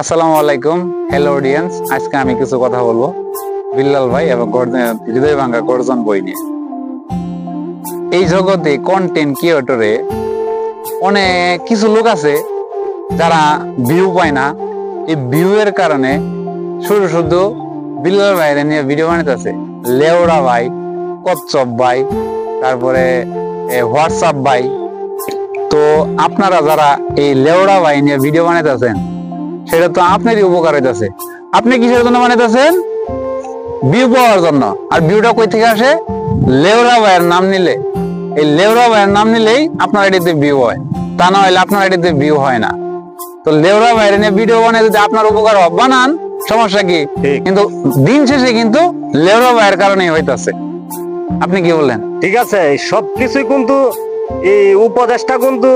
আসসালামু আলাইকুম, hello audience. আজকে আমি কিছু কথা বলবো বিল্লাল ভাই এবং হৃদয় ভাঙ্গা গর্জন বই নিয়ে। এই জগতে কন্টেন্ট ক্রিয়েটরে অনেক কিছু লোক আছে যারা ভিউ পায় না। এই ভিউ এর কারণে শুধু বিল্লাল ভাইয়ের নিয়ে ভিডিও বানাইতেছে। লেওড়া ভাই, কচ্ছপ ভাই, তারপরে হোয়াটসঅ্যাপ ভাই। তো আপনারা যারা এই লেওড়া ভাই নিয়ে ভিডিও বানাইতেছেন সেটা তো আপনারই উপকার হইতেছে। আপনি কিসের জন্য বানাইতেছেন? ভিউ পাওয়ার জন্য। আর ভিউটা কই থেকে আসে? লেওড়া ভাইয়ের নাম নিলে। এই লেওড়া ভাইয়ের নাম নিলেই আপনার আইডিতে ভিউ হয়, তা না হলে আপনার আইডিতে ভিউ হয় না। তো লেওড়া ভাইয়ের নিয়ে ভিডিও বানাই যদি আপনার উপকার বানান, সমস্যা কি? কিন্তু দিন শেষে কিন্তু লেওড়া ভাইয়ের কারণেই হইতাছে। আপনি কি বললেন? ঠিক আছে, সবকিছুই কিন্তু এই উপদেশটা কিন্তু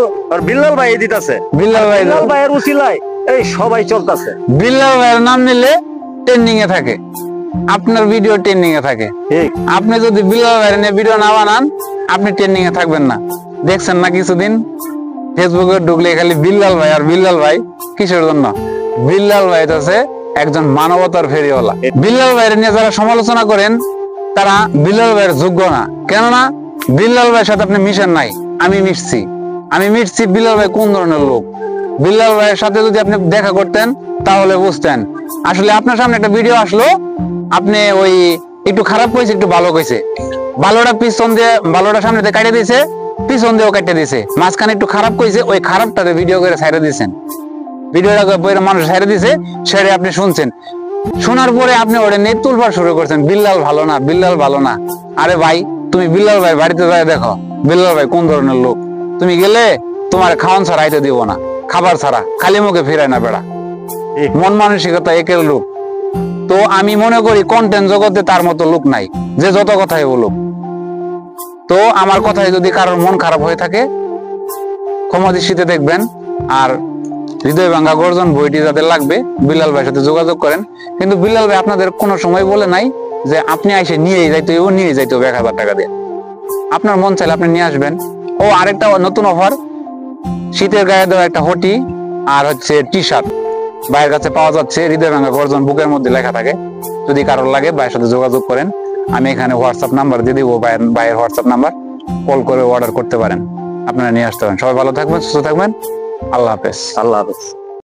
বিল্লাল ভাই দিতেছে। বিল্লাল ভাইয়ের উচিলায় এই সবাই চলতেছে। বিল্লাল ভাইয়ের নাম নিলে ট্রেন্ডিং এ থাকে, আপনার ভিডিও ট্রেন্ডিং এ থাকে। আপনি যদি বিল্লাল ভাইয়ের নিয়ে ভিডিও না বানান, আপনি ট্রেন্ডিং এ থাকবেন না। দেখছেন না কিছুদিন ফেসবুকে ঢুকলে খালি বিল্লাল ভাই আর বিল্লাল ভাই। কিসের জন্য? বিল্লাল ভাই হচ্ছে একজন মানবতার ফেরিওয়ালা। বিল্লাল ভাইয়ের নিয়ে যারা সমালোচনা করেন তারা বিল্লাল ভাইয়ের যোগ্য না। কেননা বিল্লাল ভাইয়ের সাথে আপনি মিশেন নাই। আমি মিশছি বিল্লাল ভাই কোন ধরনের লোক। বিল্লাল ভাইয়ের সাথে যদি আপনি দেখা করতেন তাহলে বুঝতেন। আসলে আপনার সামনে একটা ভিডিও আসলো, আপনি ওই একটু খারাপ কইছে, একটু ভালো কইছে। ভালোটা পিছন দিয়ে, ভালোটা সামনে দিয়ে কাটিয়ে দিয়েছে, পিছন দিয়েও কাটিয়ে দিয়েছে। মাঝখানে একটু খারাপ কইছে, ওই খারাপটাতে ভিডিও করে ছাইড়ে দিয়েছেন। ভিডিওটা মানুষ ছাইড়ে দিয়েছে, সেটা আপনি শুনছেন। শোনার পরে আপনি ওটা নিয়ে তুলফার শুরু করছেন, বিল্লাল ভালো না, বিল্লাল ভালো না। আরে ভাই, তুমি বিল্লাল ভাই বাড়িতে যাই দেখো বিল্লাল ভাই কোন ধরনের লোক। তুমি গেলে তোমার খাওয়ান ছাড়া আইতে দিব না, খাবার ছাড়া, খালি মুখে ফিরায় না বেড়া। মন মানসিকতা একের লোক। তো আমি মনে করি কন্টেন্ট জগতে তার মতো লোক নাই, যে যত কথাই বলুক। তো আমার কথায় যদি কারোর মন খারাপ হয়ে থাকে ক্ষমা দৃষ্টিতে দেখবেন। আর হৃদয় ভাঙ্গা গর্জন বইটি যাদের লাগবে বিল্লাল ভাইয়ের সাথে যোগাযোগ করেন। কিন্তু বিল্লাল ভাই আপনাদের কোনো সময় বলে নাই যে আপনি এসে নিয়ে যাইতে হবে 1,000 টাকা দিয়ে। আপনার মন চাইলে আপনি নিয়ে আসবেন। ও আরেকটা নতুন অফার, শীতের গায়ে দেওয়া একটা হুডি আর হচ্ছে টি শার্ট ভাইয়ের কাছে পাওয়া যাচ্ছে। হৃদয় ভাঙ্গা গর্জন বুকের মধ্যে লেখা থাকে। যদি কারোর লাগে ভাইয়ের সাথে যোগাযোগ করেন। আমি এখানে হোয়াটসঅ্যাপ নাম্বার দিয়ে দিব, ভাইয়ের হোয়াটসঅ্যাপ নাম্বার, কল করে অর্ডার করতে পারেন। আপনারা নিয়ে আসতে পারেন। সবাই ভালো থাকবেন, সুস্থ থাকবেন। আল্লাহ হাফেজ। আল্লাহ হাফেজ।